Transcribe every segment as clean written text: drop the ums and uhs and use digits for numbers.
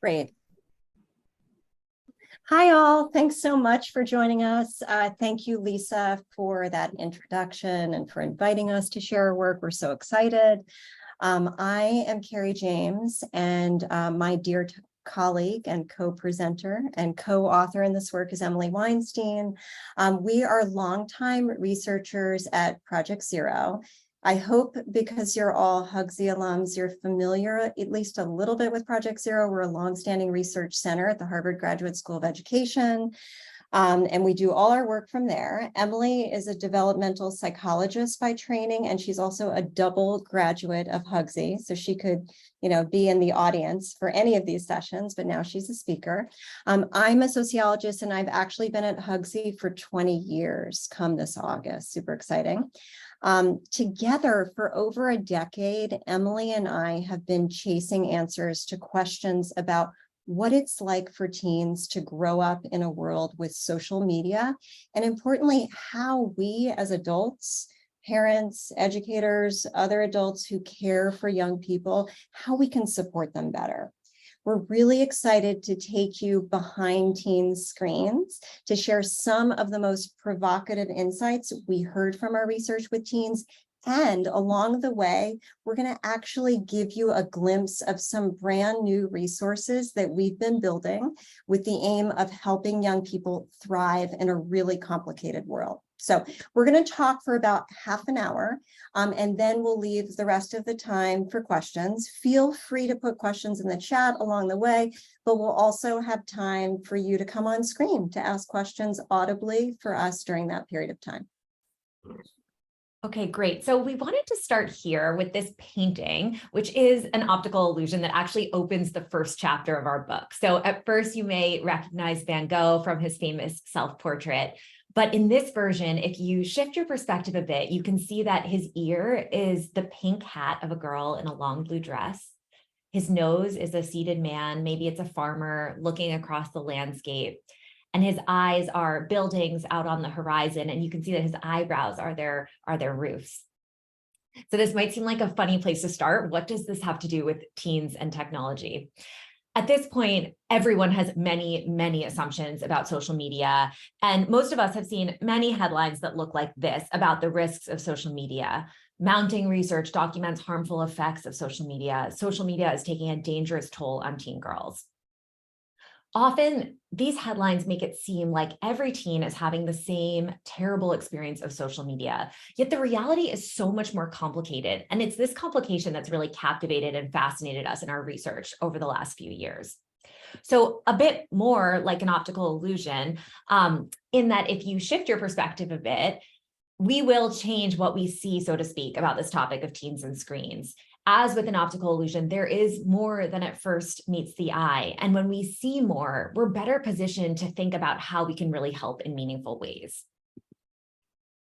Great. Hi, all. Thanks so much for joining us. Thank you, Lisa, for that introduction and for inviting us to share our work. We're so excited. I am Carrie James, and my dear colleague and co-presenter and co-author in this work is Emily Weinstein. We are longtime researchers at Project Zero. I hope because you're all Hugsy alums, you're familiar at least a little bit with Project Zero. We're a longstanding research center at the Harvard Graduate School of Education, and we do all our work from there. Emily is a developmental psychologist by training, and she's also a double graduate of Hugsy, so she could, be in the audience for any of these sessions, but now she's a speaker. I'm a sociologist, and I've actually been at Hugsy for 20 years come this August. Super exciting. Together for over a decade, Emily and I have been chasing answers to questions about what it's like for teens to grow up in a world with social media, and importantly, how we as adults, parents, educators, other adults who care for young people, how we can support them better. We're really excited to take you behind teens' screens to share some of the most provocative insights we heard from our research with teens. And along the way, we're going to actually give you a glimpse of some brand new resources that we've been building with the aim of helping young people thrive in a really complicated world. So we're going to talk for about half an hour, and then we'll leave the rest of the time for questions. Feel free to put questions in the chat along the way, but we'll also have time for you to come on screen to ask questions audibly for us during that period of time. Okay, great. So we wanted to start here with this painting, which is an optical illusion that actually opens the first chapter of our book. So at first you may recognize Van Gogh from his famous self-portrait, but in this version, if you shift your perspective a bit, you can see that his ear is the pink hat of a girl in a long blue dress. His nose is a seated man, maybe it's a farmer looking across the landscape. And his eyes are buildings out on the horizon, and you can see that his eyebrows are their roofs. So this might seem like a funny place to start. What does this have to do with teens and technology? At this point, everyone has many, many assumptions about social media, and most of us have seen many headlines that look like this about the risks of social media. Mounting research documents harmful effects of social media. Social media is taking a dangerous toll on teen girls. Often, these headlines make it seem like every teen is having the same terrible experience of social media. Yet the reality is so much more complicated. And it's this complication that's really captivated and fascinated us in our research over the last few years. So a bit more like an optical illusion, in that if you shift your perspective a bit, we will change what we see, so to speak, about this topic of teens and screens. As with an optical illusion, there is more than at first meets the eye. And when we see more, we're better positioned to think about how we can really help in meaningful ways.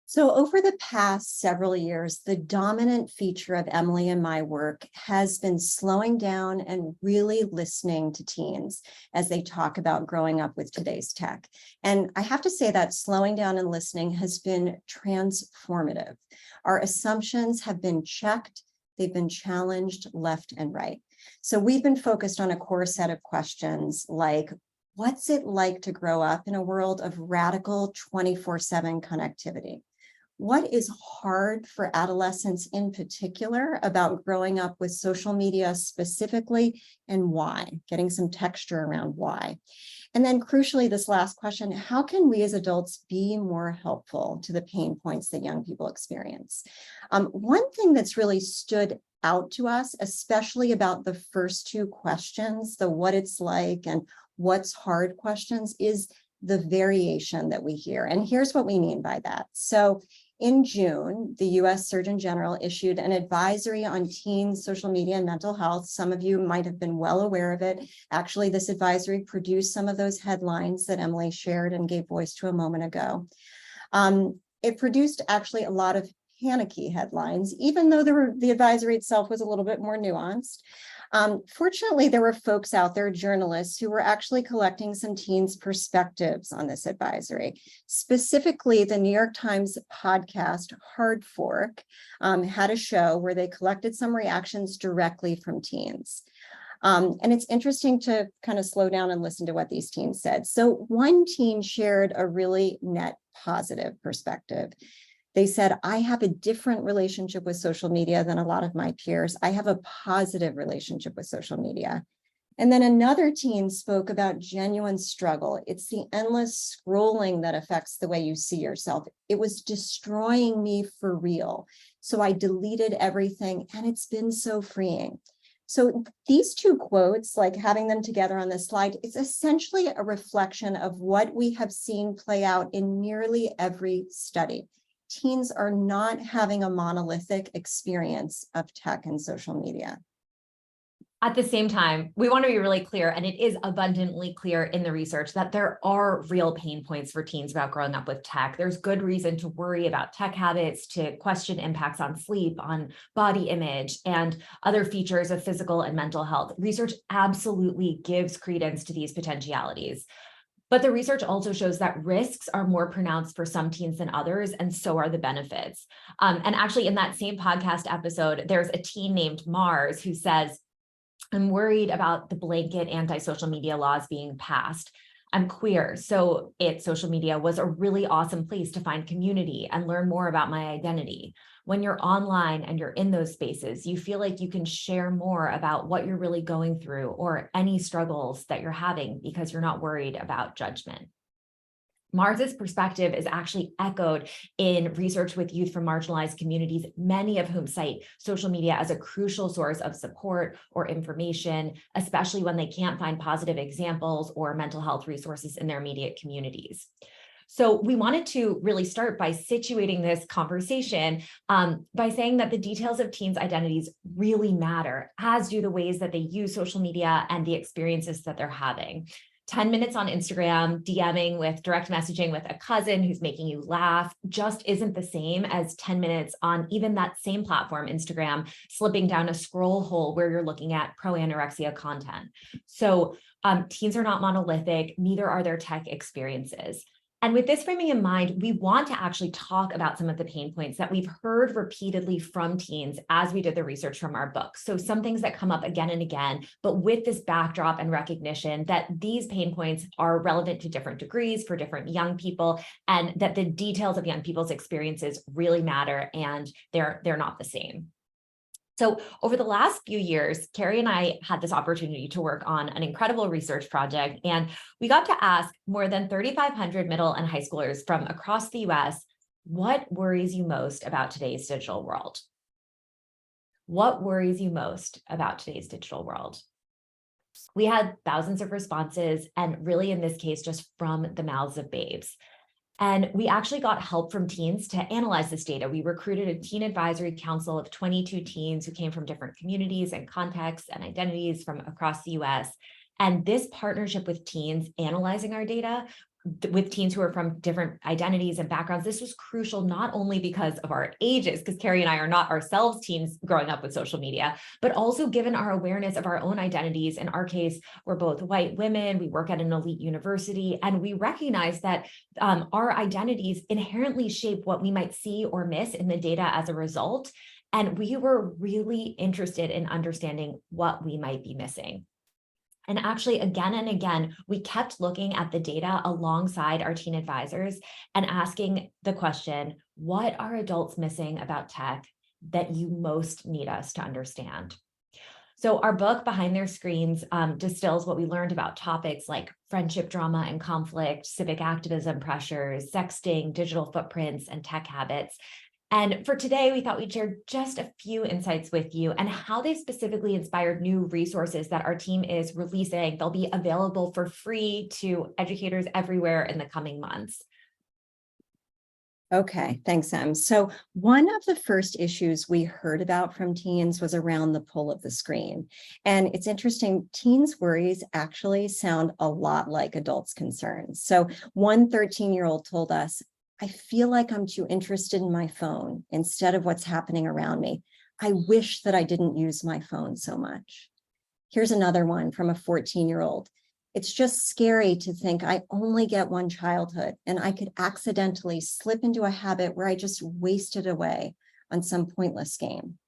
So over the past several years, the dominant feature of Emily and my work has been slowing down and really listening to teens as they talk about growing up with today's tech. And I have to say that slowing down and listening has been transformative. Our assumptions have been checked. They've been challenged left and right. So we've been focused on a core set of questions like, what's it like to grow up in a world of radical 24/7 connectivity? What is hard for adolescents in particular about growing up with social media specifically, and why? Getting some texture around why. And then crucially, this last question, how can we as adults be more helpful to the pain points that young people experience? One thing that's really stood out to us, especially about the first two questions, the what it's like and what's hard questions, is the variation that we hear. And here's what we mean by that. So in June, the US Surgeon General issued an advisory on teen social media and mental health. Some of you might have been well aware of it. Actually, this advisory produced some of those headlines that Emily shared and gave voice to a moment ago. It produced actually a lot of panicky headlines, even though the advisory itself was a little bit more nuanced. Fortunately, there were folks out there, journalists, who were actually collecting some teens' perspectives on this advisory. Specifically, the New York Times podcast Hard Fork had a show where they collected some reactions directly from teens. And it's interesting to kind of slow down and listen to what these teens said. So one teen shared a really net positive perspective. They said, I have a different relationship with social media than a lot of my peers. I have a positive relationship with social media. And then another teen spoke about genuine struggle. It's the endless scrolling that affects the way you see yourself. It was destroying me for real. So I deleted everything, and it's been so freeing. So these two quotes, like having them together on this slide, it's essentially a reflection of what we have seen play out in nearly every study. Teens are not having a monolithic experience of tech and social media. At the same time, we want to be really clear, and it is abundantly clear in the research that there are real pain points for teens about growing up with tech. There's good reason to worry about tech habits, to question impacts on sleep, on body image, and other features of physical and mental health. Research absolutely gives credence to these potentialities. But the research also shows that risks are more pronounced for some teens than others, and so are the benefits. And actually, in that same podcast episode, there's a teen named Mars who says, I'm worried about the blanket anti-social media laws being passed. I'm queer, so social media was a really awesome place to find community and learn more about my identity. When you're online and you're in those spaces, you feel like you can share more about what you're really going through or any struggles that you're having because you're not worried about judgment. Mars's perspective is actually echoed in research with youth from marginalized communities, many of whom cite social media as a crucial source of support or information, especially when they can't find positive examples or mental health resources in their immediate communities. So we wanted to really start by situating this conversation by saying that the details of teens' identities really matter, as do the ways that they use social media and the experiences that they're having. 10 minutes on Instagram, DMing with direct messaging with a cousin who's making you laugh just isn't the same as 10 minutes on even that same platform, Instagram, slipping down a scroll hole where you're looking at pro-anorexia content. So teens are not monolithic, neither are their tech experiences. And with this framing in mind, we want to actually talk about some of the pain points that we've heard repeatedly from teens as we did the research from our book. So some things that come up again and again, but with this backdrop and recognition that these pain points are relevant to different degrees for different young people, and that the details of young people's experiences really matter and they're not the same. So over the last few years, Carrie and I had this opportunity to work on an incredible research project, and we got to ask more than 3,500 middle and high schoolers from across the US, what worries you most about today's digital world? What worries you most about today's digital world? We had thousands of responses, and really in this case, just from the mouths of babes. And we actually got help from teens to analyze this data. We recruited a teen advisory council of 22 teens who came from different communities and contexts and identities from across the US. And this partnership with teens analyzing our data with teens who are from different identities and backgrounds, this was crucial not only because of our ages, because Carrie and I are not ourselves teens growing up with social media, but also given our awareness of our own identities. In our case, we're both white women, we work at an elite university, and we recognize that our identities inherently shape what we might see or miss in the data as a result. And we were really interested in understanding what we might be missing. And actually, again and again, we kept looking at the data alongside our teen advisors and asking the question, what are adults missing about tech that you most need us to understand? So our book, Behind Their Screens, distills what we learned about topics like friendship drama and conflict, civic activism pressures, sexting, digital footprints, and tech habits. And for today, we thought we'd share just a few insights with you and how they specifically inspired new resources that our team is releasing. They'll be available for free to educators everywhere in the coming months. Okay, thanks, Em. So one of the first issues we heard about from teens was around the pull of the screen. And it's interesting, teens' worries actually sound a lot like adults' concerns. So one 13-year-old told us, I feel like I'm too interested in my phone instead of what's happening around me. I wish that I didn't use my phone so much. Here's another one from a 14-year-old. It's just scary to think I only get one childhood and I could accidentally slip into a habit where I just waste it away on some pointless game.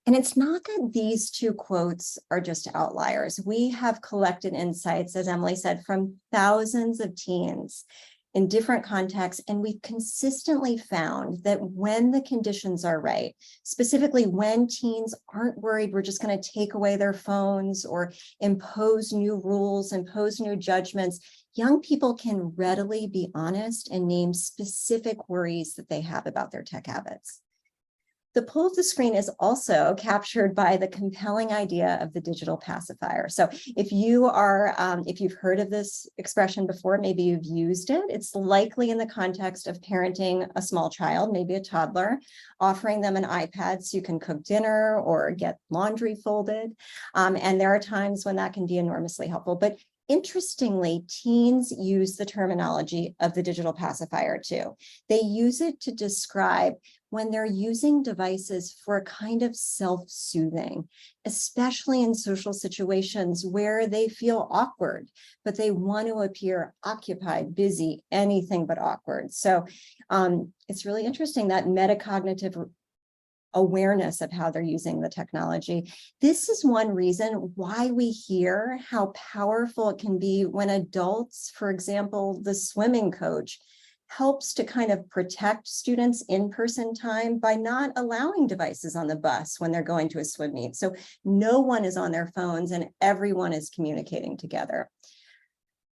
And it's not that these two quotes are just outliers. We have collected insights, as Emily said, from thousands of teens in different contexts, and we've consistently found that when the conditions are right, specifically when teens aren't worried we're just going to take away their phones or impose new rules, impose new judgments, young people can readily be honest and name specific worries that they have about their tech habits. The pull of the screen is also captured by the compelling idea of the digital pacifier. So if you've heard of this expression before, maybe you've used it, it's likely in the context of parenting a small child, maybe a toddler, offering them an iPad so you can cook dinner or get laundry folded. And there are times when that can be enormously helpful. But interestingly, teens use the terminology of the digital pacifier too. They use it to describe when they're using devices for a kind of self-soothing, especially in social situations where they feel awkward, but they want to appear occupied, busy, anything but awkward. So it's really interesting that metacognitive awareness of how they're using the technology. This is one reason why we hear how powerful it can be when adults, for example, the swimming coach, helps to kind of protect students' in-person time by not allowing devices on the bus when they're going to a swim meet. So no one is on their phones and everyone is communicating together.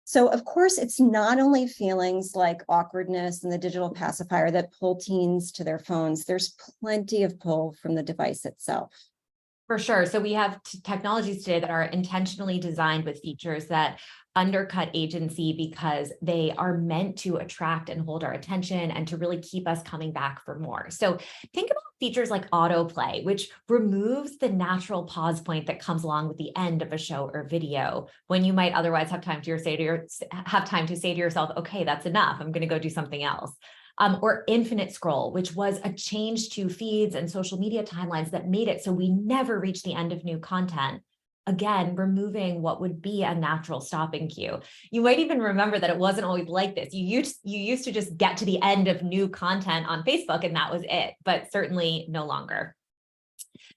So of course, it's not only feelings like awkwardness and the digital pacifier that pull teens to their phones. There's plenty of pull from the device itself. For sure. So we have technologies today that are intentionally designed with features that undercut agency because they are meant to attract and hold our attention and to really keep us coming back for more. So think about features like autoplay, which removes the natural pause point that comes along with the end of a show or video when you might otherwise have time to say to yourself, okay, that's enough. I'm going to go do something else. Or infinite scroll, which was a change to feeds and social media timelines that made it so we never reach the end of new content. Again, removing what would be a natural stopping cue. You might even remember that it wasn't always like this. You used to just get to the end of new content on Facebook and that was it, but certainly no longer.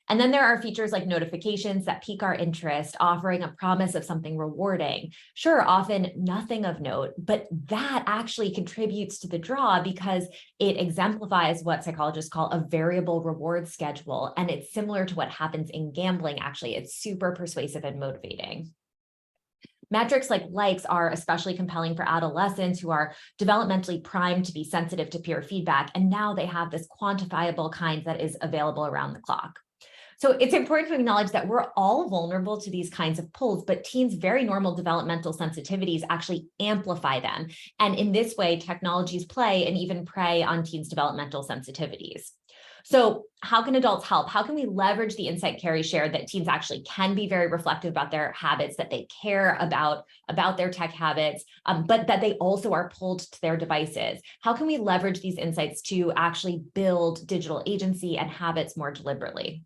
And then there are features like notifications that pique our interest, offering a promise of something rewarding. Sure, often nothing of note, but that actually contributes to the draw because it exemplifies what psychologists call a variable reward schedule. And it's similar to what happens in gambling, actually. It's super persuasive and motivating. Metrics like likes are especially compelling for adolescents who are developmentally primed to be sensitive to peer feedback. And now they have this quantifiable kind that is available around the clock. So it's important to acknowledge that we're all vulnerable to these kinds of pulls, but teens' very normal developmental sensitivities actually amplify them. And in this way, technologies play and even prey on teens' developmental sensitivities. So how can adults help? How can we leverage the insight Carrie shared that teens actually can be very reflective about their habits, that they care about their tech habits, but that they also are pulled to their devices? How can we leverage these insights to actually build digital agency and habits more deliberately?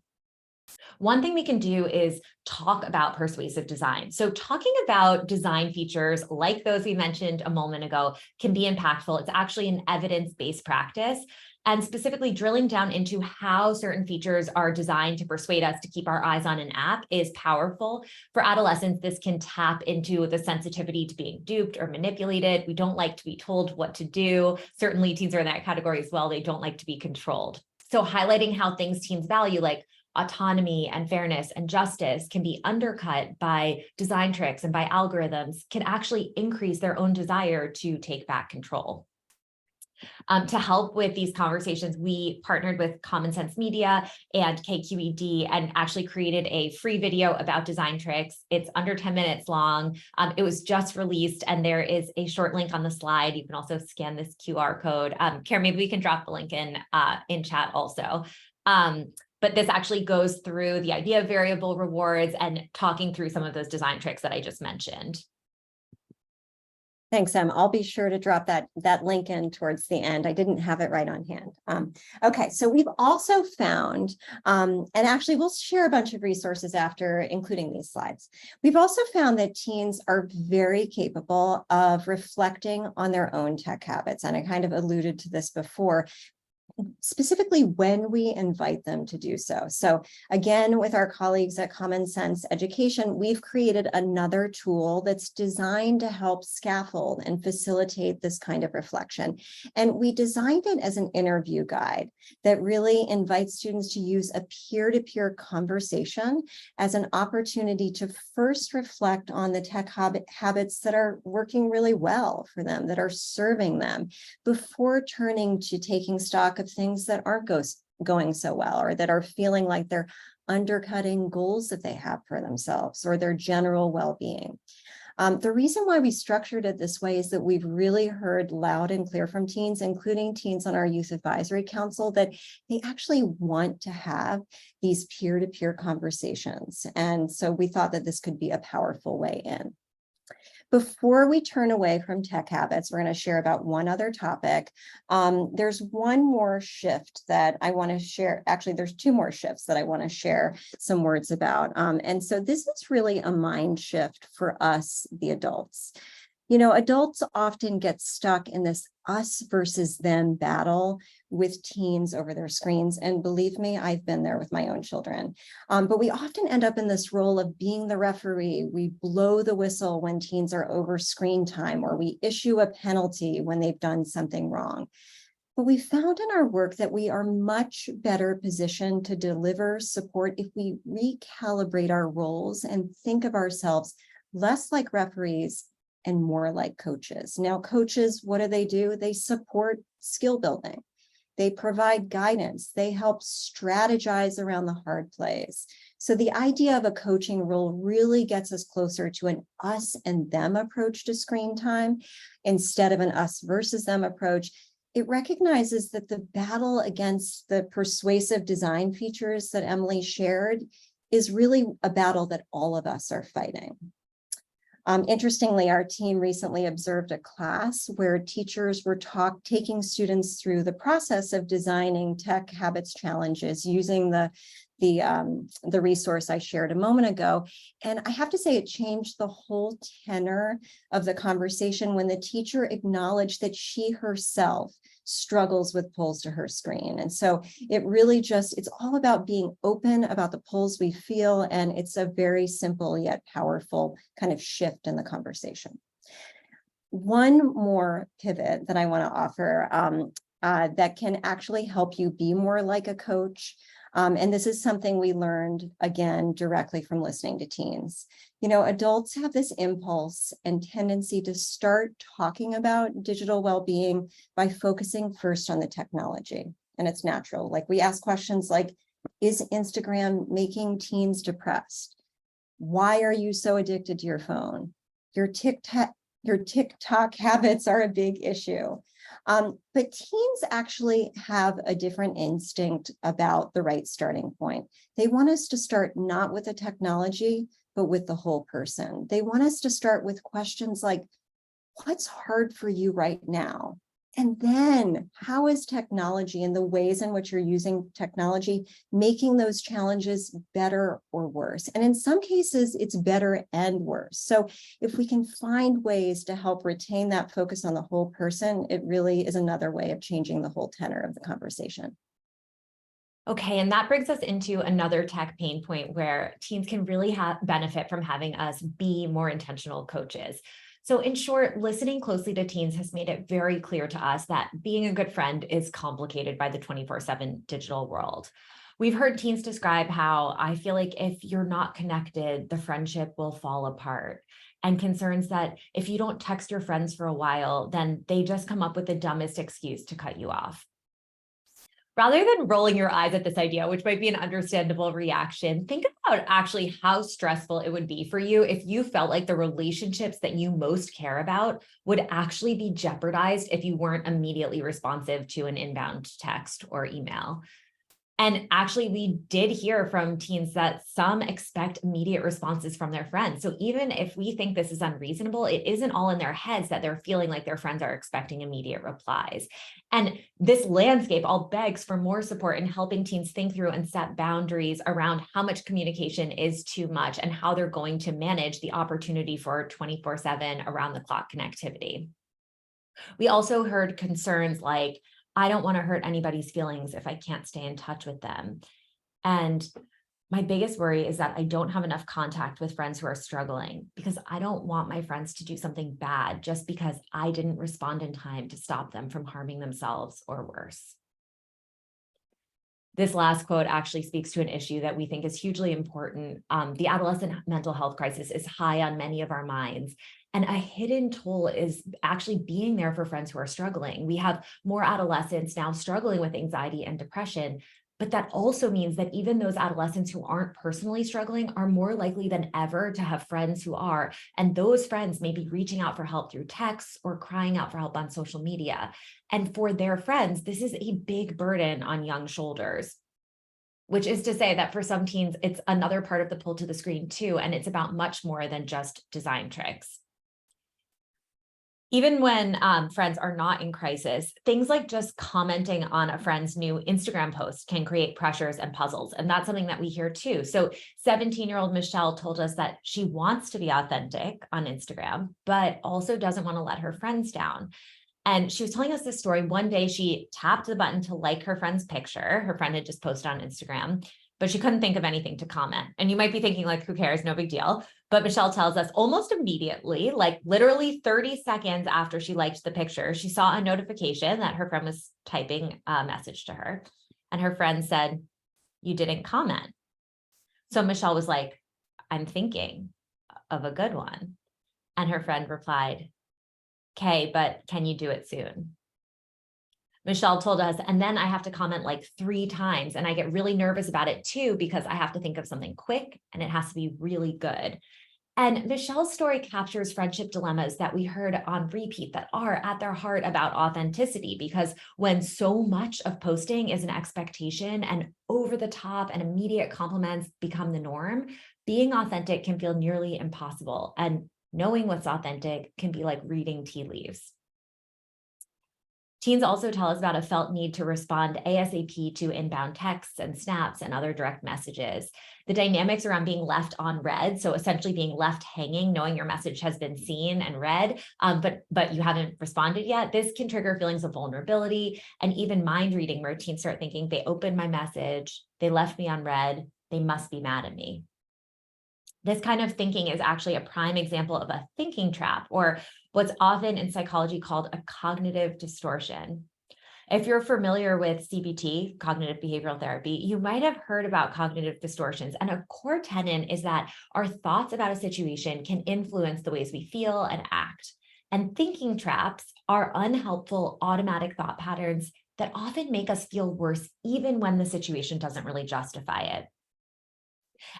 One thing we can do is talk about persuasive design. So talking about design features like those we mentioned a moment ago can be impactful. It's actually an evidence-based practice. And specifically drilling down into how certain features are designed to persuade us to keep our eyes on an app is powerful. For adolescents, this can tap into the sensitivity to being duped or manipulated. We don't like to be told what to do. Certainly teens are in that category as well. They don't like to be controlled. So highlighting how things teens value, like autonomy and fairness and justice, can be undercut by design tricks and by algorithms, can actually increase their own desire to take back control. To help with these conversations, we partnered with Common Sense Media and KQED and actually created a free video about design tricks. It's under 10 minutes long. It was just released and there is a short link on the slide. You can also scan this QR code. Karen, maybe we can drop the link in chat also. But this actually goes through the idea of variable rewards and talking through some of those design tricks that I just mentioned. Thanks, Em. I'll be sure to drop that link in towards the end. I didn't have it right on hand. Okay, so we've also found, and actually we'll share a bunch of resources after, including these slides. We've also found that teens are very capable of reflecting on their own tech habits, and I kind of alluded to this before. specifically when we invite them to do so. So again, with our colleagues at Common Sense Education, we've created another tool that's designed to help scaffold and facilitate this kind of reflection. And we designed it as an interview guide that really invites students to use a peer-to-peer conversation as an opportunity to first reflect on the tech habits that are working really well for them, that are serving them, before turning to taking stock of things that aren't going so well, or that are feeling like they're undercutting goals that they have for themselves or their general well-being. The reason why we structured it this way is that we've really heard loud and clear from teens, including teens on our Youth Advisory Council, that they actually want to have these peer-to-peer conversations. And so we thought that this could be a powerful way in. Before we turn away from tech habits, we're going to share about one other topic. There's one more shift that I want to share. Actually, there's two more shifts that I want to share some words about. And so this is really a mind shift for us, the adults. You know, adults often get stuck in this us versus them battle with teens over their screens. And believe me, I've been there with my own children. But we often end up in this role of being the referee. We blow the whistle when teens are over screen time, or we issue a penalty when they've done something wrong. But we found in our work that we are much better positioned to deliver support if we recalibrate our roles and think of ourselves less like referees and more like coaches. Now, coaches, what do? They support skill building. They provide guidance. They help strategize around the hard plays. So the idea of a coaching role really gets us closer to an us and them approach to screen time instead of an us versus them approach. It recognizes that the battle against the persuasive design features that Emily shared is really a battle that all of us are fighting. Interestingly, our team recently observed a class where teachers were taking students through the process of designing tech habits challenges using the resource I shared a moment ago. And I have to say, it changed the whole tenor of the conversation when the teacher acknowledged that she herself struggles with pulls to her screen. And so it really it's all about being open about the pulls we feel. And it's a very simple yet powerful kind of shift in the conversation. One more pivot that I want to offer that can actually help you be more like a coach. And this is something we learned, again, directly from listening to teens. You know, adults have this impulse and tendency to start talking about digital well-being by focusing first on the technology. And it's natural. Like, we ask questions like, is Instagram making teens depressed? Why are you so addicted to your phone? Your TikTok habits are a big issue. But teens actually have a different instinct about the right starting point. They want us to start not with the technology, but with the whole person. They want us to start with questions like, what's hard for you right now? And then, how is technology and the ways in which you're using technology making those challenges better or worse? And in some cases, it's better and worse. So if we can find ways to help retain that focus on the whole person, it really is another way of changing the whole tenor of the conversation. Okay, and that brings us into another tech pain point where teens can really benefit from having us be more intentional coaches. So in short, listening closely to teens has made it very clear to us that being a good friend is complicated by the 24/7 digital world. We've heard teens describe how, I feel like if you're not connected, the friendship will fall apart. And concerns that if you don't text your friends for a while, then they just come up with the dumbest excuse to cut you off. Rather than rolling your eyes at this idea, which might be an understandable reaction, think about actually how stressful it would be for you if you felt like the relationships that you most care about would actually be jeopardized if you weren't immediately responsive to an inbound text or email. And actually, we did hear from teens that some expect immediate responses from their friends. So even if we think this is unreasonable, it isn't all in their heads that they're feeling like their friends are expecting immediate replies. And this landscape all begs for more support in helping teens think through and set boundaries around how much communication is too much and how they're going to manage the opportunity for 24/7 around the clock connectivity. We also heard concerns like, I don't want to hurt anybody's feelings if I can't stay in touch with them. And my biggest worry is that I don't have enough contact with friends who are struggling because I don't want my friends to do something bad just because I didn't respond in time to stop them from harming themselves or worse. This last quote actually speaks to an issue that we think is hugely important. The adolescent mental health crisis is high on many of our minds. And a hidden toll is actually being there for friends who are struggling. We have more adolescents now struggling with anxiety and depression, but that also means that even those adolescents who aren't personally struggling are more likely than ever to have friends who are. And those friends may be reaching out for help through texts or crying out for help on social media. And for their friends, this is a big burden on young shoulders. Which is to say that for some teens, it's another part of the pull to the screen too, and it's about much more than just design tricks. Even when friends are not in crisis, things like just commenting on a friend's new Instagram post can create pressures and puzzles. And that's something that we hear too. So 17-year-old Michelle told us that she wants to be authentic on Instagram, but also doesn't want to let her friends down. And she was telling us this story. One day she tapped the button to like her friend's picture. Her friend had just posted on Instagram, but she couldn't think of anything to comment. And you might be thinking like, who cares? No big deal. But Michelle tells us almost immediately, like literally 30 seconds after she liked the picture, she saw a notification that her friend was typing a message to her. And her friend said, "You didn't comment." So Michelle was like, "I'm thinking of a good one." And her friend replied, "Okay, but can you do it soon?" Michelle told us, and then I have to comment like 3 times. And I get really nervous about it too, because I have to think of something quick and it has to be really good. And Michelle's story captures friendship dilemmas that we heard on repeat that are at their heart about authenticity, because when so much of posting is an expectation and over the top and immediate compliments become the norm, being authentic can feel nearly impossible. And knowing what's authentic can be like reading tea leaves. Teens also tell us about a felt need to respond ASAP to inbound texts and snaps and other direct messages. The dynamics around being left on read, so essentially being left hanging, knowing your message has been seen and read, but you haven't responded yet, this can trigger feelings of vulnerability and even mind reading, where teens start thinking they opened my message, they left me on read, they must be mad at me. This kind of thinking is actually a prime example of a thinking trap, or what's often in psychology called a cognitive distortion. If you're familiar with CBT, cognitive behavioral therapy, you might have heard about cognitive distortions. And a core tenet is that our thoughts about a situation can influence the ways we feel and act. And thinking traps are unhelpful automatic thought patterns that often make us feel worse, even when the situation doesn't really justify it.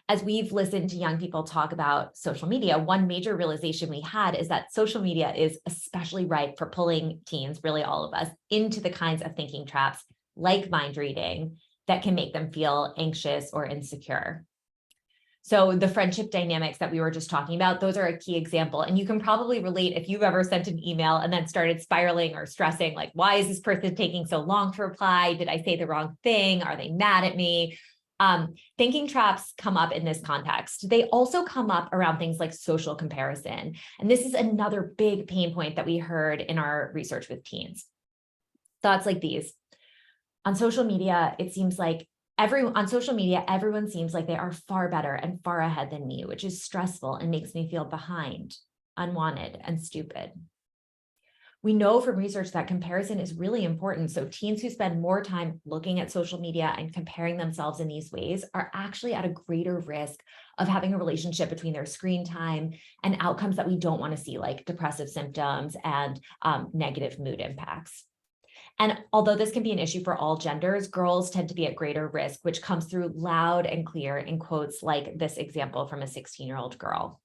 As we've listened to young people talk about social media, one major realization we had is that social media is especially ripe for pulling teens, really all of us, into the kinds of thinking traps like mind reading that can make them feel anxious or insecure. So the friendship dynamics that we were just talking about, those are a key example. And you can probably relate if you've ever sent an email and then started spiraling or stressing, like, why is this person taking so long to reply? Did I say the wrong thing? Are they mad at me? Thinking traps come up in this context. They also come up around things like social comparison. And this is another big pain point that we heard in our research with teens. Thoughts like these. On social media, it seems like everyone seems like they are far better and far ahead than me, which is stressful and makes me feel behind, unwanted, and stupid. We know from research that comparison is really important. So teens who spend more time looking at social media and comparing themselves in these ways are actually at a greater risk of having a relationship between their screen time and outcomes that we don't want to see, like depressive symptoms and negative mood impacts. And although this can be an issue for all genders, girls tend to be at greater risk, which comes through loud and clear in quotes like this example from a 16-year-old girl.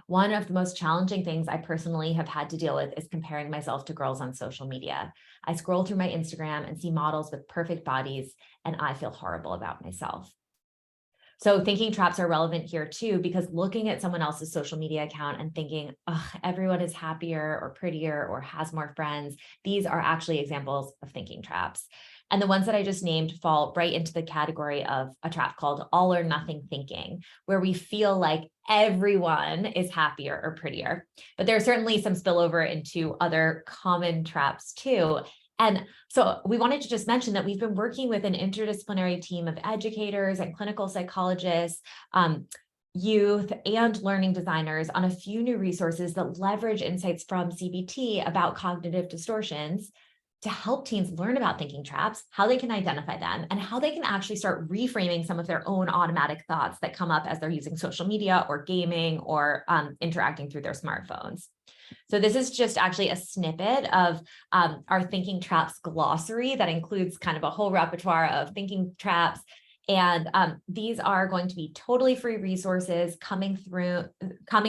One of the most challenging things I personally have had to deal with is comparing myself to girls on social media. I scroll through my Instagram and see models with perfect bodies, and I feel horrible about myself. So thinking traps are relevant here too, because looking at someone else's social media account and thinking, oh, everyone is happier or prettier or has more friends, these are actually examples of thinking traps. And the ones that I just named fall right into the category of a trap called all or nothing thinking, where we feel like everyone is happier or prettier. But there's certainly some spillover into other common traps too. And so we wanted to just mention that we've been working with an interdisciplinary team of educators and clinical psychologists, youth and learning designers on a few new resources that leverage insights from CBT about cognitive distortions to help teens learn about thinking traps, how they can identify them, and how they can actually start reframing some of their own automatic thoughts that come up as they're using social media or gaming or interacting through their smartphones. So this is just actually a snippet of our Thinking Traps glossary that includes kind of a whole repertoire of thinking traps. And these are going to be totally free resources coming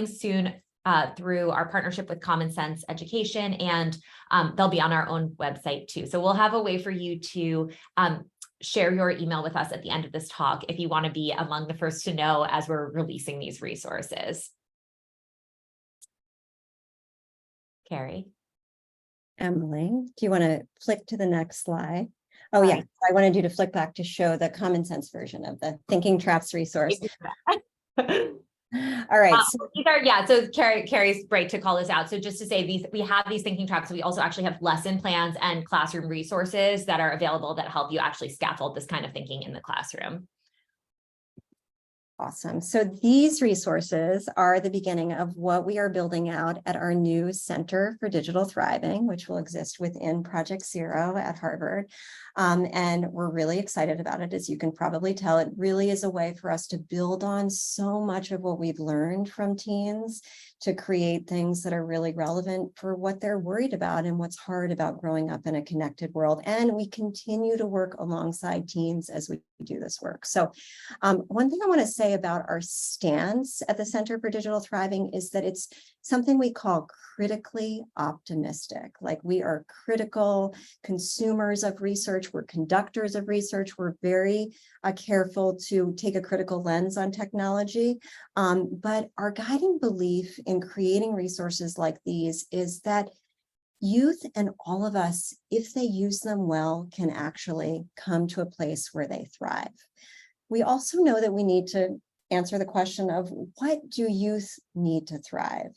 soon through our partnership with Common Sense Education, and they'll be on our own website too. So we'll have a way for you to share your email with us at the end of this talk if you want to be among the first to know as we're releasing these resources. Carrie. Emily, do you want to flick to the next slide? Oh, yeah. I wanted you to flick back to show the Common Sense version of the Thinking Traps resource. All right. So Carrie's great to call this out. So just to say we have these thinking tracks. We also actually have lesson plans and classroom resources that are available that help you actually scaffold this kind of thinking in the classroom. Awesome. So these resources are the beginning of what we are building out at our new Center for Digital Thriving, which will exist within Project Zero at Harvard. And we're really excited about it. As you can probably tell, it really is a way for us to build on so much of what we've learned from teens to create things that are really relevant for what they're worried about and what's hard about growing up in a connected world. And we continue to work alongside teens as we do this work. So one thing I want to say about our stance at the Center for Digital Thriving is that it's something we call critically optimistic. Like, we are critical consumers of research, we're conductors of research, we're very careful to take a critical lens on technology. But our guiding belief in creating resources like these is that youth and all of us, if they use them well, can actually come to a place where they thrive. We also know that we need to answer the question of, what do youth need to thrive?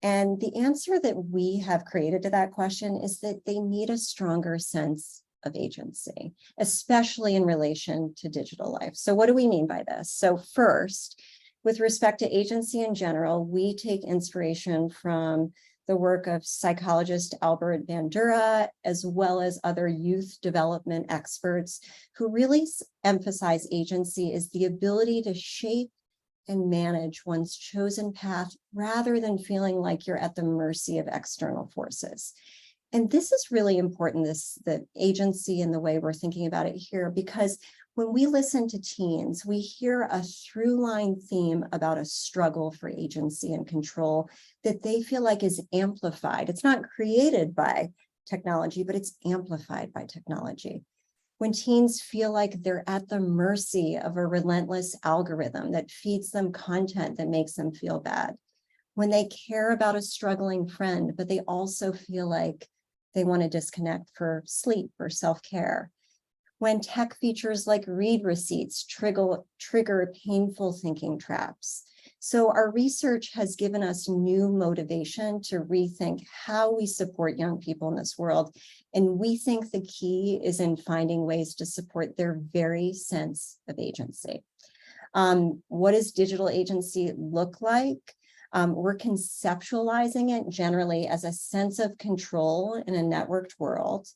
And the answer that we have created to that question is that they need a stronger sense of agency, especially in relation to digital life. So what do we mean by this? So first, with respect to agency in general, we take inspiration from the work of psychologist Albert Bandura, as well as other youth development experts who really emphasize agency as the ability to shape and manage one's chosen path rather than feeling like you're at the mercy of external forces. And this is really important, the agency and the way we're thinking about it here, because when we listen to teens, we hear a through line theme about a struggle for agency and control that they feel like is amplified. It's not created by technology, but it's amplified by technology. When teens feel like they're at the mercy of a relentless algorithm that feeds them content that makes them feel bad. When they care about a struggling friend, but they also feel like they want to disconnect for sleep or self-care. When tech features like read receipts trigger painful thinking traps. So our research has given us new motivation to rethink how we support young people in this world. And we think the key is in finding ways to support their very sense of agency. What does digital agency look like? We're conceptualizing it generally as a sense of control in a networked world.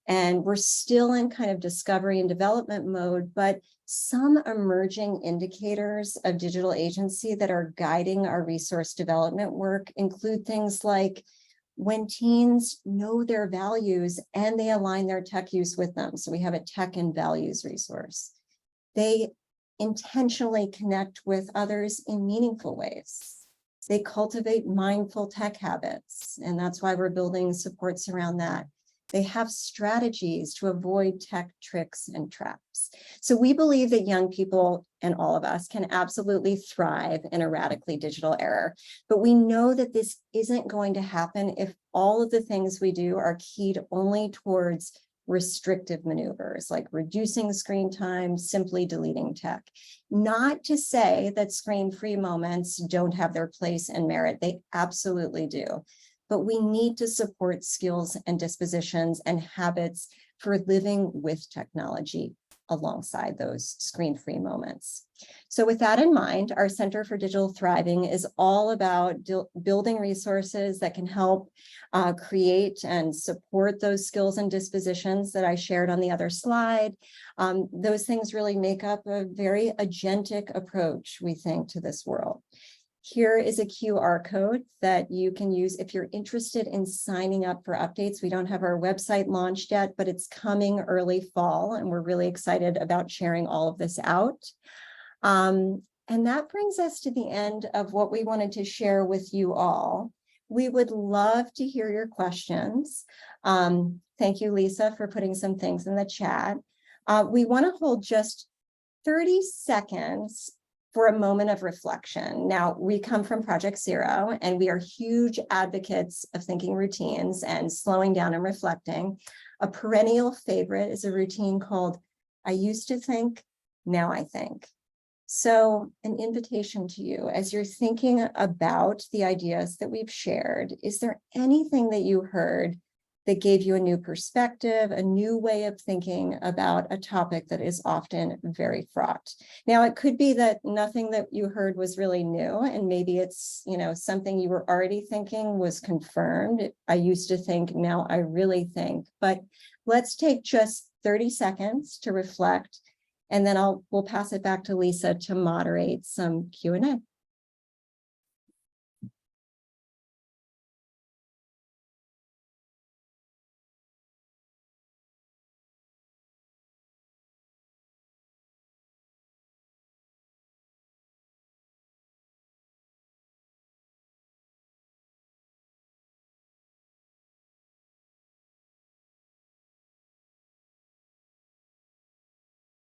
And we're still in kind of discovery and development mode, but some emerging indicators of digital agency that are guiding our resource development work include things like when teens know their values and they align their tech use with them. So we have a tech and values resource. They intentionally connect with others in meaningful ways. They cultivate mindful tech habits, and that's why we're building supports around that. They have strategies to avoid tech tricks and traps. So we believe that young people and all of us can absolutely thrive in a radically digital era. But we know that this isn't going to happen if all of the things we do are keyed only towards restrictive maneuvers, like reducing screen time, simply deleting tech. Not to say that screen-free moments don't have their place and merit. They absolutely do. but we need to support skills and dispositions and habits for living with technology alongside those screen-free moments. So with that in mind, our Center for Digital Thriving is all about building resources that can help create and support those skills and dispositions that I shared on the other slide. Those things really make up a very agentic approach, we think, to this world. Here is a QR code that you can use if you're interested in signing up for updates. We don't have our website launched yet, but it's coming early fall, and we're really excited about sharing all of this out. And that brings us to the end of what we wanted to share with you all. We would love to hear your questions. Thank you, Lisa, for putting some things in the chat. We want to hold just 30 seconds for a moment of reflection. Now, we come from Project Zero, and we are huge advocates of thinking routines and slowing down and reflecting. A perennial favorite is a routine called I used to think, now I think. So an invitation to you, as you're thinking about the ideas that we've shared, is there anything that you heard that gave you a new perspective, a new way of thinking about a topic that is often very fraught? Now, it could be that nothing that you heard was really new, and maybe it's, you know, something you were already thinking was confirmed. I used to think, now I really think. But let's take just 30 seconds to reflect, and then we'll pass it back to Lisa to moderate some Q&A.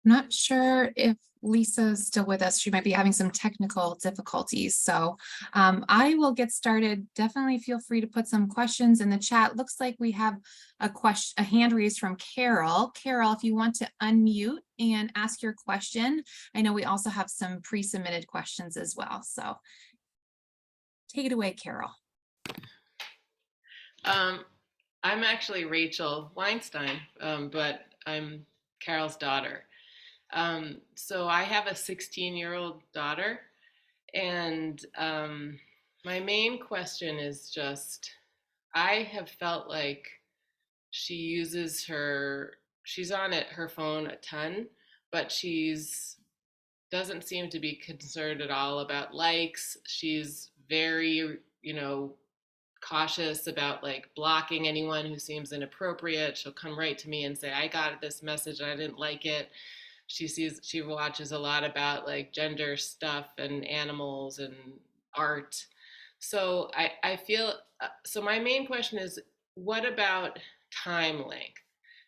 Not sure if Lisa's still with us. She might be having some technical difficulties. So I will get started. Definitely feel free to put some questions in the chat. Looks like we have a hand raised from Carol. Carol, if you want to unmute and ask your question. I know we also have some pre-submitted questions as well. So take it away, Carol. I'm actually Rachel Weinstein, but I'm Carol's daughter. So I have a 16-year-old daughter, and my main question is just, I have felt like she's on her phone a ton, but doesn't seem to be concerned at all about likes. She's very, cautious about like blocking anyone who seems inappropriate. She'll come right to me and say, I got this message and I didn't like it. She watches a lot about like gender stuff and animals and art. So I feel, so my main question is, what about time length?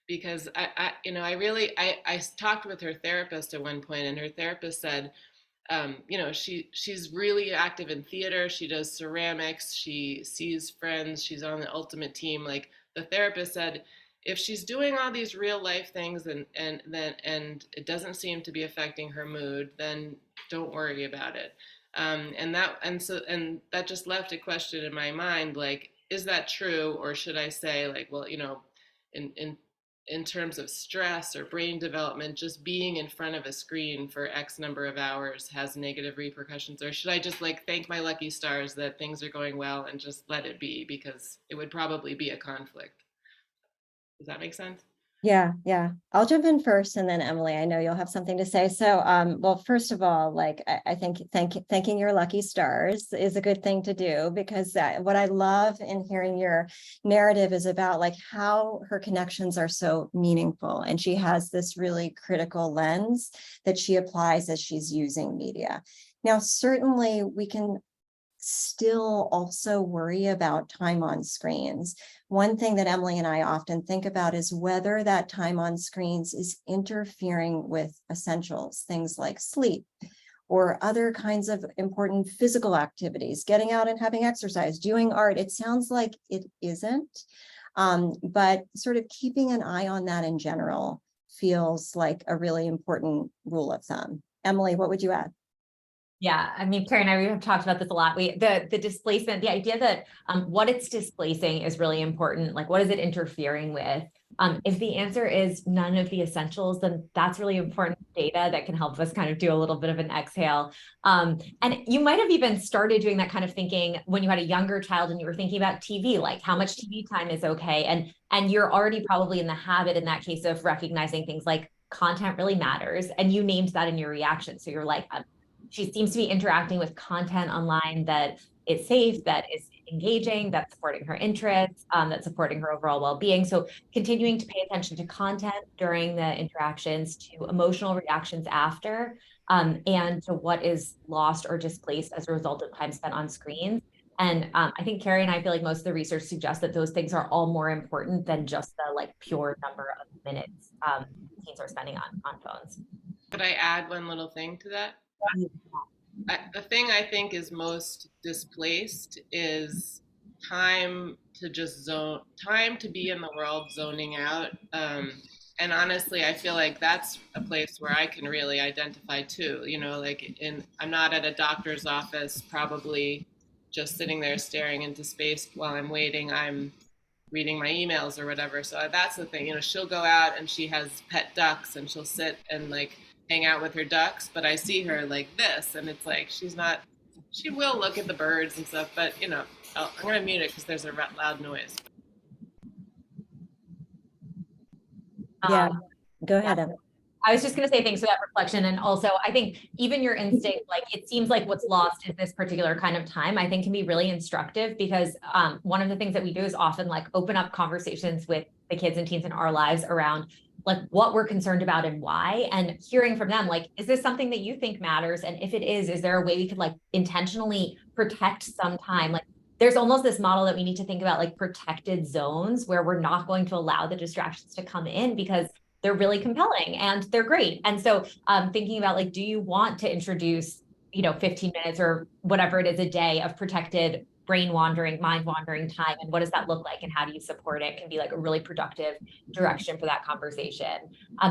Because I talked with her therapist at one point, and her therapist said, she's really active in theater. She does ceramics. She sees friends. She's on the ultimate team. Like the therapist said, if she's doing all these real life things and it doesn't seem to be affecting her mood, then don't worry about it. And that just left a question in my mind, like, is that true? Or should I say like, well, in terms of stress or brain development, just being in front of a screen for X number of hours has negative repercussions? Or should I just like thank my lucky stars that things are going well and just let it be, because it would probably be a conflict? Does that make sense? Yeah. I'll jump in first, and then Emily, I know you'll have something to say. So, well, first of all, like I think thanking your lucky stars is a good thing to do, because what I love in hearing your narrative is about like how her connections are so meaningful, and she has this really critical lens that she applies as she's using media. Now, certainly we can still also worry about time on screens. One thing that Emily and I often think about is whether that time on screens is interfering with essentials, things like sleep or other kinds of important physical activities, getting out and having exercise, doing art. It sounds like it isn't, but sort of keeping an eye on that in general feels like a really important rule of thumb. Emily, what would you add? Yeah, I mean, Carrie and I, we have talked about this a lot. The displacement, the idea that what it's displacing is really important. Like, what is it interfering with? If the answer is none of the essentials, then that's really important data that can help us kind of do a little bit of an exhale. And you might have even started doing that kind of thinking when you had a younger child and you were thinking about TV, like how much TV time is okay. And you're already probably in the habit in that case of recognizing things like content really matters. And you named that in your reaction. So you're like, she seems to be interacting with content online that is safe, that is engaging, that's supporting her interests, that's supporting her overall well-being. So continuing to pay attention to content during the interactions, to emotional reactions after, and to what is lost or displaced as a result of time spent on screens. And I think Carrie and I feel like most of the research suggests that those things are all more important than just the like pure number of minutes teens are spending on phones. Could I add one little thing to that? The thing I think is most displaced is time to just time to be in the world zoning out. And honestly, I feel like that's a place where I can really identify too. You know, like I'm not at a doctor's office, probably just sitting there staring into space while I'm waiting. I'm reading my emails or whatever. So that's the thing. You know, she'll go out and she has pet ducks and she'll sit and like hang out with her ducks, but I see her like this, and it's like she will look at the birds and stuff, but you know, I'm gonna mute it because there's a loud noise. Yeah, go ahead, Emily. I was just going to say thanks for that reflection. And also, I think even your instinct, like it seems like what's lost is this particular kind of time, I think can be really instructive because one of the things that we do is often like open up conversations with the kids and teens in our lives around like what we're concerned about and why, and hearing from them, like, is this something that you think matters? And if it is there a way we could like intentionally protect some time? Like there's almost this model that we need to think about like protected zones where we're not going to allow the distractions to come in because they're really compelling and they're great. And so thinking about like, do you want to introduce, 15 minutes or whatever it is a day of protected brain wandering, mind wandering time? And what does that look like? And how do you support it? Can be like a really productive direction for that conversation.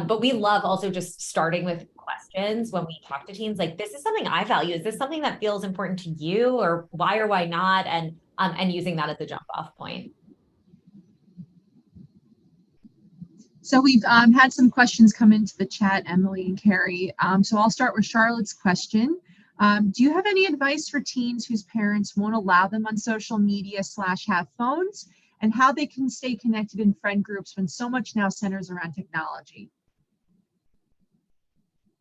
But we love also just starting with questions when we talk to teens, like, this is something I value. Is this something that feels important to you, or why not? And using that as a jump off point. So we've had some questions come into the chat, Emily and Carrie. So I'll start with Charlotte's question. Do you have any advice for teens whose parents won't allow them on social media / have phones, and how they can stay connected in friend groups when so much now centers around technology?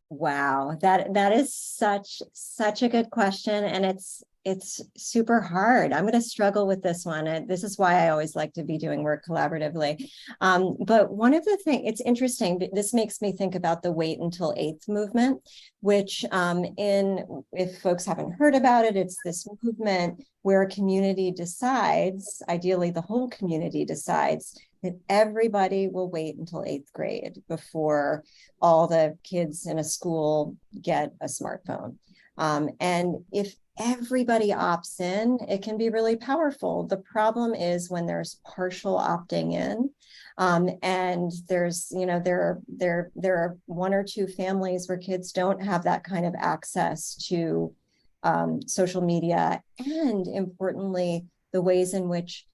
Wow, that is such a good question, and it's super hard. I'm going to struggle with this one. And this is why I always like to be doing work collaboratively. But one of the things, it's interesting, this makes me think about the Wait Until 8th movement, which if folks haven't heard about it, it's this movement where a community decides, ideally the whole community decides, that everybody will wait until 8th grade before all the kids in a school get a smartphone. And if everybody opts in, it can be really powerful. The problem is when there's partial opting in, and there's, there are one or two families where kids don't have that kind of access to social media, and importantly, the ways in which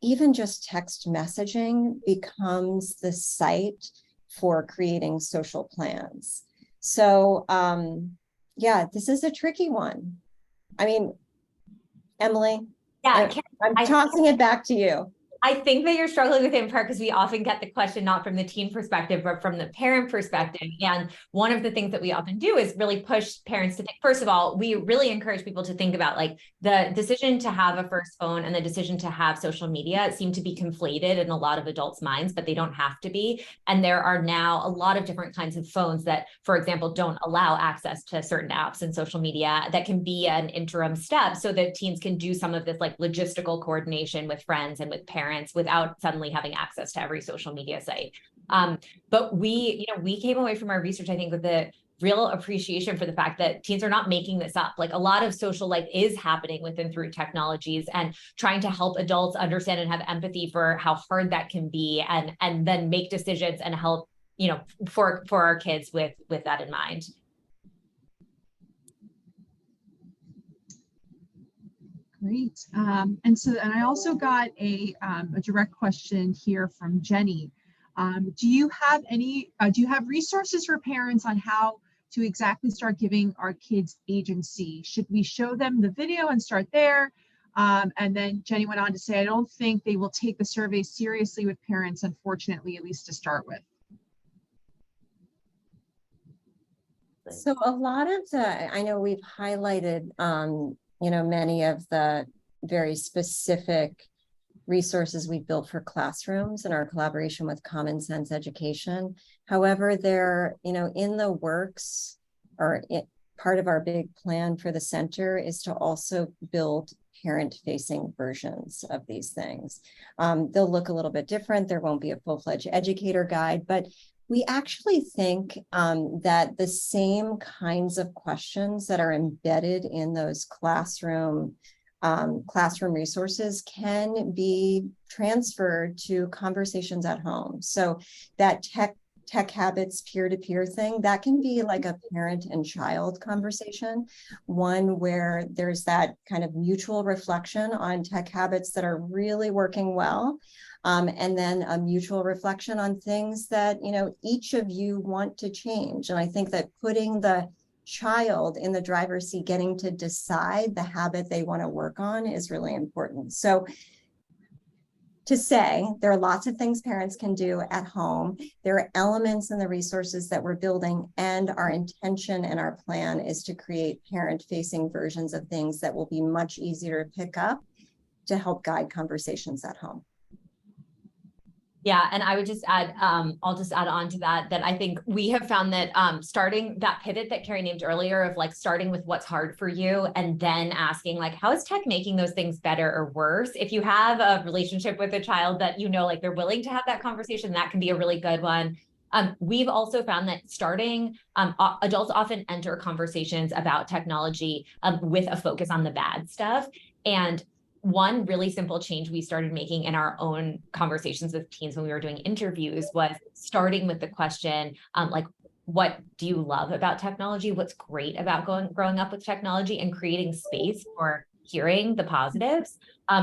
even just text messaging becomes the site for creating social plans. So, yeah, this is a tricky one. I mean, Emily, yeah, I'm tossing it back to you. I think that you're struggling with it in part because we often get the question not from the teen perspective, but from the parent perspective. And one of the things that we often do is really push parents to think, first of all, we really encourage people to think about like the decision to have a first phone and the decision to have social media seem to be conflated in a lot of adults' minds, but they don't have to be. And there are now a lot of different kinds of phones that, for example, don't allow access to certain apps and social media that can be an interim step so that teens can do some of this like logistical coordination with friends and with parents without suddenly having access to every social media site. But we came away from our research, I think, with the real appreciation for the fact that teens are not making this up. Like a lot of social life is happening with and through technologies, and trying to help adults understand and have empathy for how hard that can be, and then make decisions and help, for our kids with that in mind. Great. And I also got a direct question here from Jenny. Do you have resources for parents on how to exactly start giving our kids agency? Should we show them the video and start there? And then Jenny went on to say, I don't think they will take the survey seriously with parents, unfortunately, at least to start with. So a lot of I know we've highlighted, many of the very specific resources we built for classrooms in our collaboration with Common Sense Education. However, they're, in the works, or part of our big plan for the center is to also build parent-facing versions of these things. They'll look a little bit different. There won't be a full-fledged educator guide, but we actually think that the same kinds of questions that are embedded in those classroom resources can be transferred to conversations at home. So that tech habits peer-to-peer thing, that can be like a parent and child conversation, one where there's that kind of mutual reflection on tech habits that are really working well. And then a mutual reflection on things that, each of you want to change. And I think that putting the child in the driver's seat, getting to decide the habit they want to work on, is really important. So to say, there are lots of things parents can do at home. There are elements in the resources that we're building, and our intention and our plan is to create parent-facing versions of things that will be much easier to pick up to help guide conversations at home. Yeah, and I would just add, I'll just add on to that I think we have found that starting that pivot that Carrie named earlier of like starting with what's hard for you and then asking like, how is tech making those things better or worse? If you have a relationship with a child that like they're willing to have that conversation, that can be a really good one. We've also found that starting, adults often enter conversations about technology with a focus on the bad stuff. And one really simple change we started making in our own conversations with teens when we were doing interviews was starting with the question, like, what do you love about technology? What's great about growing up with technology, and creating space for hearing the positives?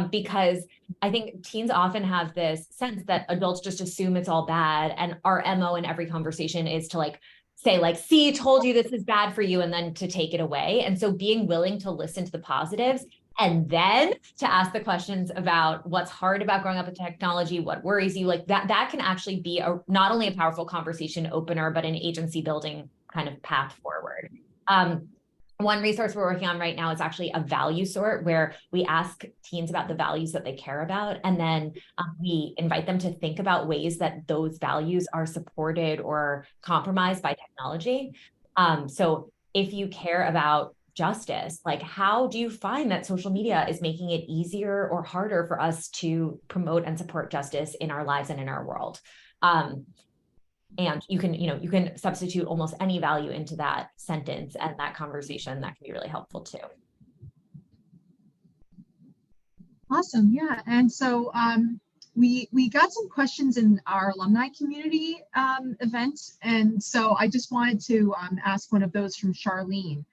Because I think teens often have this sense that adults just assume it's all bad. And our MO in every conversation is to say see, told you this is bad for you, and then to take it away. And so being willing to listen to the positives and then to ask the questions about what's hard about growing up with technology, what worries you, that can actually be not only a powerful conversation opener, but an agency building kind of path forward. One resource we're working on right now is actually a value sort, where we ask teens about the values that they care about, and then we invite them to think about ways that those values are supported or compromised by technology. So if you care about justice, how do you find that social media is making it easier or harder for us to promote and support justice in our lives and in our world? And you can substitute almost any value into that sentence and that conversation. That can be really helpful too. Awesome. Yeah. And so we got some questions in our alumni community event. And so I just wanted to ask one of those from Charlene.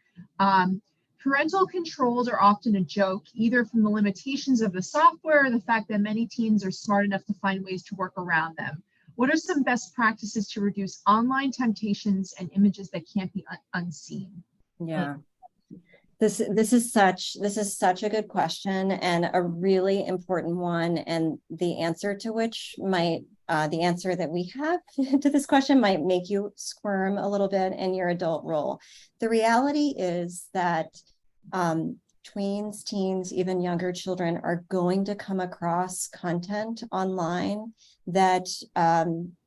Parental controls are often a joke, either from the limitations of the software or the fact that many teens are smart enough to find ways to work around them. What are some best practices to reduce online temptations and images that can't be unseen? Yeah. This is such a good question, and a really important one, and the answer to which the answer that we have to this question might make you squirm a little bit in your adult role. The reality is that tweens, teens, even younger children are going to come across content online that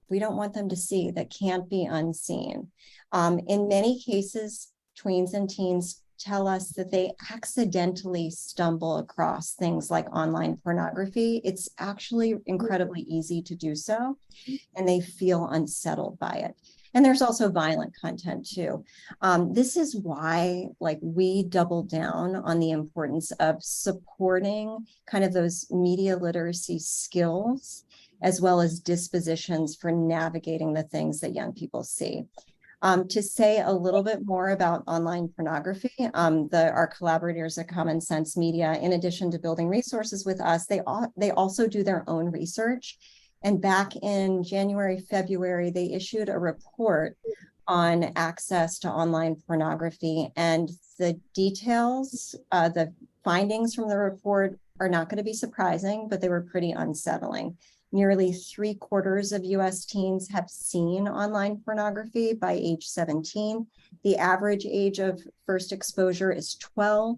we don't want them to see, that can't be unseen. In many cases, tweens and teens tell us that they accidentally stumble across things like online pornography. It's actually incredibly easy to do so, and they feel unsettled by it. And there's also violent content too. This is why we double down on the importance of supporting kind of those media literacy skills, as well as dispositions for navigating the things that young people see. To say a little bit more about online pornography, our collaborators at Common Sense Media, in addition to building resources with us, they also do their own research. And back in January, February, they issued a report on access to online pornography, and the details, the findings from the report are not going to be surprising, but they were pretty unsettling. Nearly 3/4 of US teens have seen online pornography by age 17. The average age of first exposure is 12.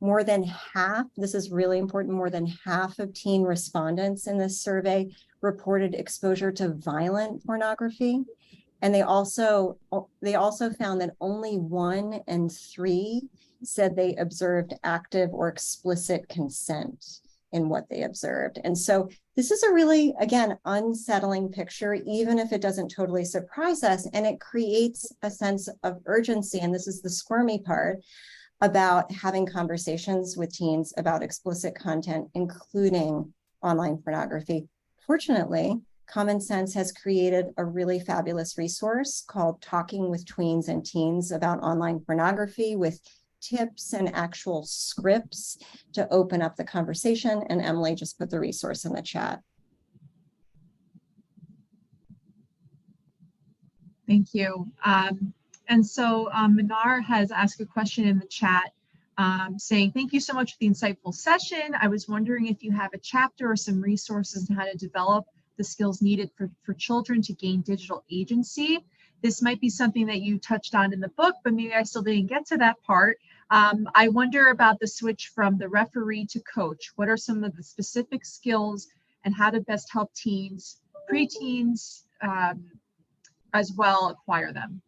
More than half, this is really important, more than half of teen respondents in this survey reported exposure to violent pornography. And they also found that only 1 in 3 said they observed active or explicit consent in what they observed. And so this is a really, again, unsettling picture, even if it doesn't totally surprise us, and it creates a sense of urgency. And this is the squirmy part about having conversations with teens about explicit content, including online pornography. Fortunately, Common Sense has created a really fabulous resource called Talking with Tweens and Teens about online pornography, with tips and actual scripts to open up the conversation. And Emily just put the resource in the chat. Thank you. And so Minar has asked a question in the chat saying, thank you so much for the insightful session. I was wondering if you have a chapter or some resources on how to develop the skills needed for children to gain digital agency. This might be something that you touched on in the book, but maybe I still didn't get to that part. I wonder about the switch from the referee to coach. What are some of the specific skills and how to best help teens, preteens as well acquire them?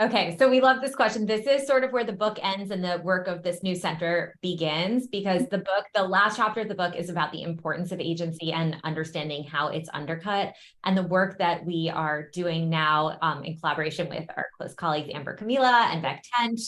Okay, so we love this question. This is sort of where the book ends and the work of this new center begins, because the last chapter of the book is about the importance of agency and understanding how it's undercut. And the work that we are doing now in collaboration with our close colleagues, Amber Camila and Beck Tent,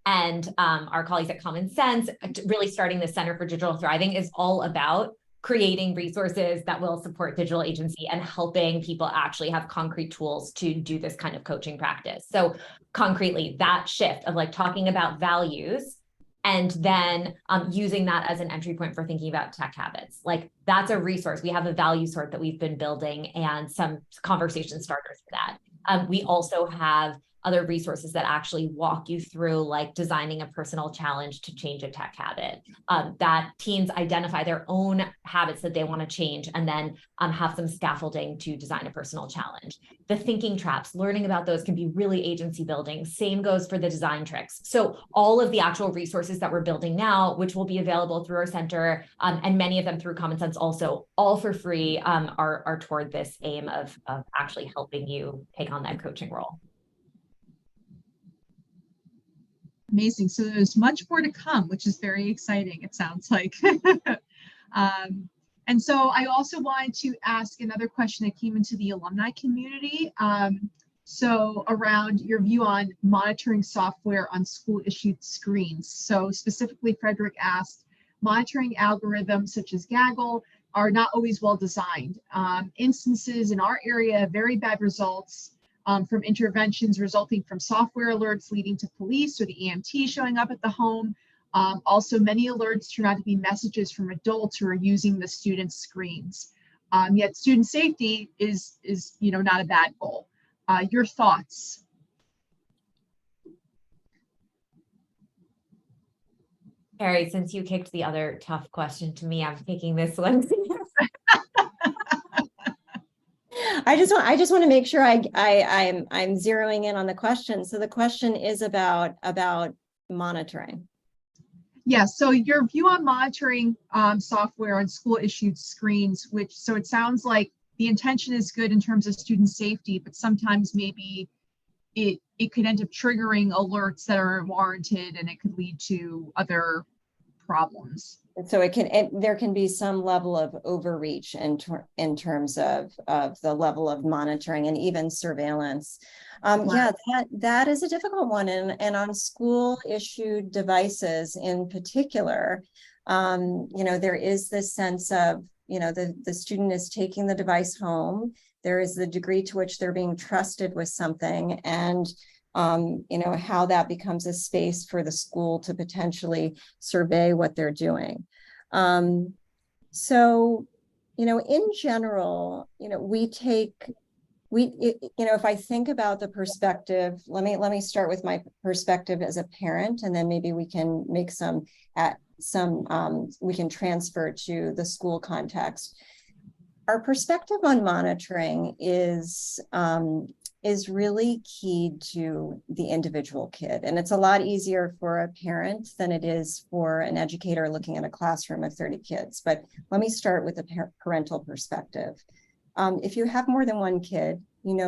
and our colleagues at Common Sense, really starting the Center for Digital Thriving, is all about creating resources that will support digital agency and helping people actually have concrete tools to do this kind of coaching practice. So concretely, that shift of like talking about values and then using that as an entry point for thinking about tech habits. Like, that's a resource. We have a value sort that we've been building and some conversation starters for that. We also have other resources that actually walk you through like designing a personal challenge to change a tech habit, that teens identify their own habits that they want to change and then have some scaffolding to design a personal challenge. The thinking traps, learning about those can be really agency building. Same goes for the design tricks. So all of the actual resources that we're building now, which will be available through our center and many of them through Common Sense also, all for free, are toward this aim of actually helping you take on that coaching role. Amazing. So there's much more to come, which is very exciting, it sounds like. And so I also wanted to ask another question that came into the alumni community. So around your view on monitoring software on school issued screens. So specifically, Frederick asked, monitoring algorithms such as Gaggle are not always well designed. Instances in our area have very bad results from interventions resulting from software alerts leading to police or the EMT showing up at the home. Also, many alerts turn out to be messages from adults who are using the students' screens. Yet student safety is not a bad goal. Your thoughts? Carrie, since you kicked the other tough question to me, I'm taking this one. I just want to make sure I'm zeroing in on the question. So the question is about monitoring. Yeah, so your view on monitoring software on school issued screens, so it sounds like the intention is good in terms of student safety, but sometimes maybe it could end up triggering alerts that are unwarranted and it could lead to other problems. And so there can be some level of overreach in terms of the level of monitoring and even surveillance. Yeah, that is a difficult one. And on school issued devices in particular, there is this sense of, the student is taking the device home. There is the degree to which they're being trusted with something, and how that becomes a space for the school to potentially survey what they're doing. So, in general, if I think about the perspective, let me start with my perspective as a parent, and then maybe we can make we can transfer to the school context. Our perspective on monitoring is really key to the individual kid. And it's a lot easier for a parent than it is for an educator looking at a classroom of 30 kids. But let me start with the parental perspective. If you have more than one kid,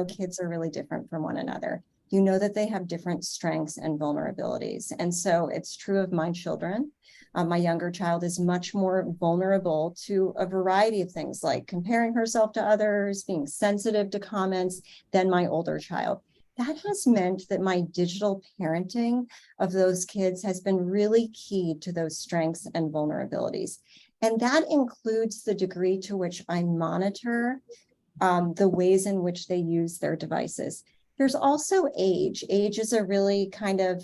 kids are really different from one another. You know that they have different strengths and vulnerabilities. And so it's true of my children. My younger child is much more vulnerable to a variety of things, like comparing herself to others, being sensitive to comments, than my older child. That has meant that my digital parenting of those kids has been really key to those strengths and vulnerabilities. And that includes the degree to which I monitor the ways in which they use their devices. There's also age. Age is a really kind of,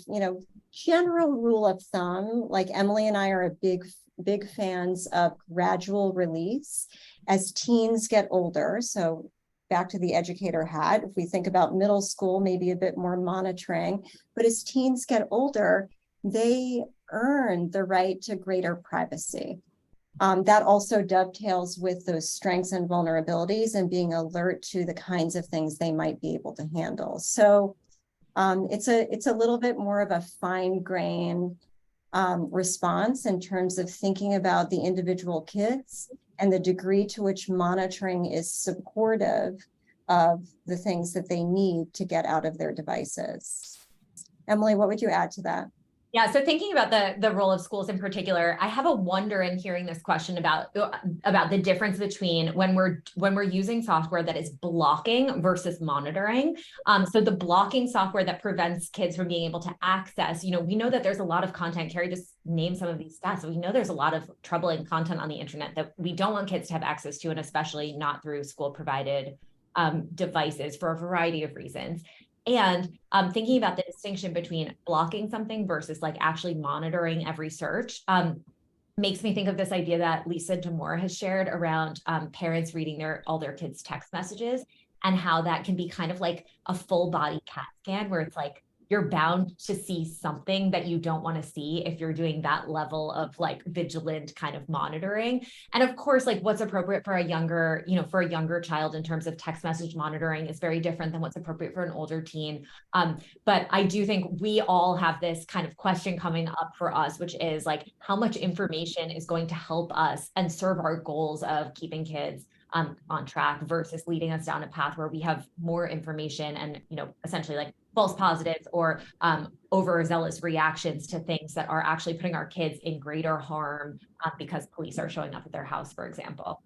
general rule of thumb. Like Emily and I are big fans of gradual release as teens get older. So back to the educator hat, if we think about middle school, maybe a bit more monitoring, but as teens get older, they earn the right to greater privacy. That also dovetails with those strengths and vulnerabilities and being alert to the kinds of things they might be able to handle. So it's a little bit more of a fine-grained response in terms of thinking about the individual kids and the degree to which monitoring is supportive of the things that they need to get out of their devices. Emily, what would you add to that? Yeah, so thinking about the role of schools in particular, I have a wonder in hearing this question about the difference between when we're using software that is blocking versus monitoring. So the blocking software that prevents kids from being able to access, we know that there's a lot of content. Carrie just named some of these stats. So we know there's a lot of troubling content on the internet that we don't want kids to have access to, and especially not through school provided devices for a variety of reasons. And thinking about the distinction between blocking something versus like actually monitoring every search makes me think of this idea that Lisa Damour has shared around parents reading all their kids' text messages, and how that can be kind of like a full body CAT scan, where it's like you're bound to see something that you don't want to see if you're doing that level of like vigilant kind of monitoring. And of course, like what's appropriate for a younger child in terms of text message monitoring is very different than what's appropriate for an older teen. But I do think we all have this kind of question coming up for us, which is like, how much information is going to help us and serve our goals of keeping kids on track versus leading us down a path where we have more information and, essentially like false positives or overzealous reactions to things that are actually putting our kids in greater harm because police are showing up at their house, for example.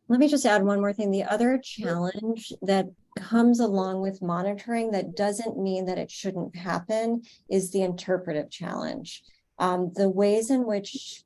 Let me just add one more thing. The other challenge that comes along with monitoring that doesn't mean that it shouldn't happen is the interpretive challenge. The ways in which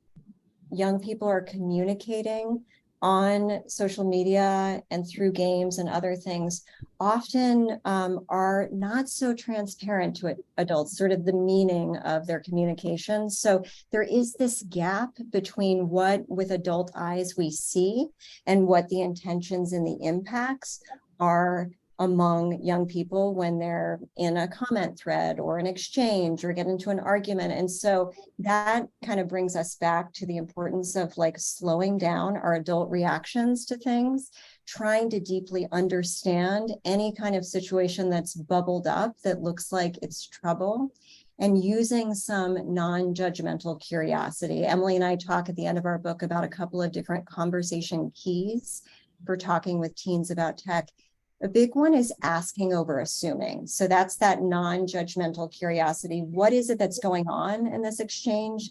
young people are communicating on social media and through games and other things often are not so transparent to adults, sort of the meaning of their communication. So there is this gap between what with adult eyes we see and what the intentions and the impacts are among young people when they're in a comment thread or an exchange or get into an argument. And so that kind of brings us back to the importance of like slowing down our adult reactions to things, trying to deeply understand any kind of situation that's bubbled up that looks like it's trouble, and using some non-judgmental curiosity. Emily and I talk at the end of our book about a couple of different conversation keys for talking with teens about tech. A big one is asking over assuming. So that's that non-judgmental curiosity. What is it that's going on in this exchange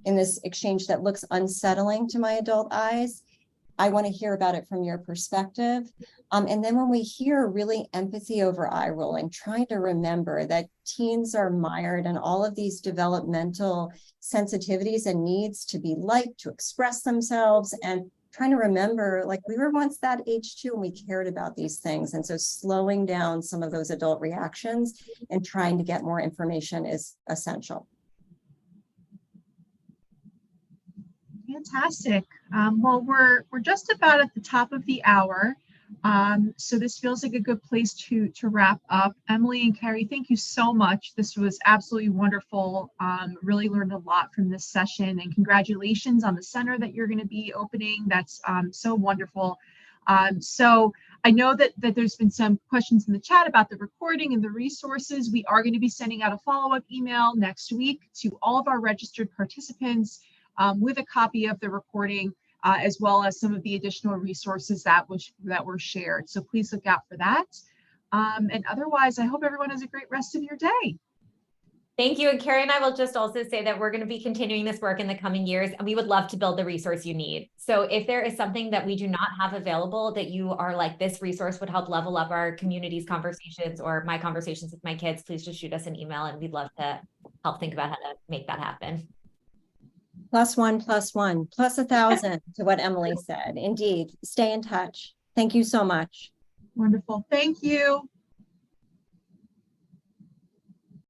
that looks unsettling to my adult eyes? I want to hear about it from your perspective. And then when we hear really empathy over eye rolling, trying to remember that teens are mired in all of these developmental sensitivities and needs to be liked, to express themselves, and trying to remember, like, we were once that age too, and we cared about these things. And so slowing down some of those adult reactions and trying to get more information is essential. Fantastic. Well, we're just about at the top of the hour. So this feels like a good place to wrap up. Emily and Carrie, thank you so much. This was absolutely wonderful. Really learned a lot from this session, and congratulations on the center that you're going to be opening. That's so wonderful. So I know that there's been some questions in the chat about the recording and the resources. We are going to be sending out a follow-up email next week to all of our registered participants with a copy of the recording, as well as some of the additional resources that were shared. So please look out for that. And otherwise, I hope everyone has a great rest of your day. Thank you. And Carrie and I will just also say that we're going to be continuing this work in the coming years, and we would love to build the resource you need. So if there is something that we do not have available that you are like, this resource would help level up our community's conversations or my conversations with my kids, please just shoot us an email, and we'd love to help think about how to make that happen. +1 +1 +1,000 to what Emily said. Indeed, stay in touch. Thank you so much. Wonderful. Thank you.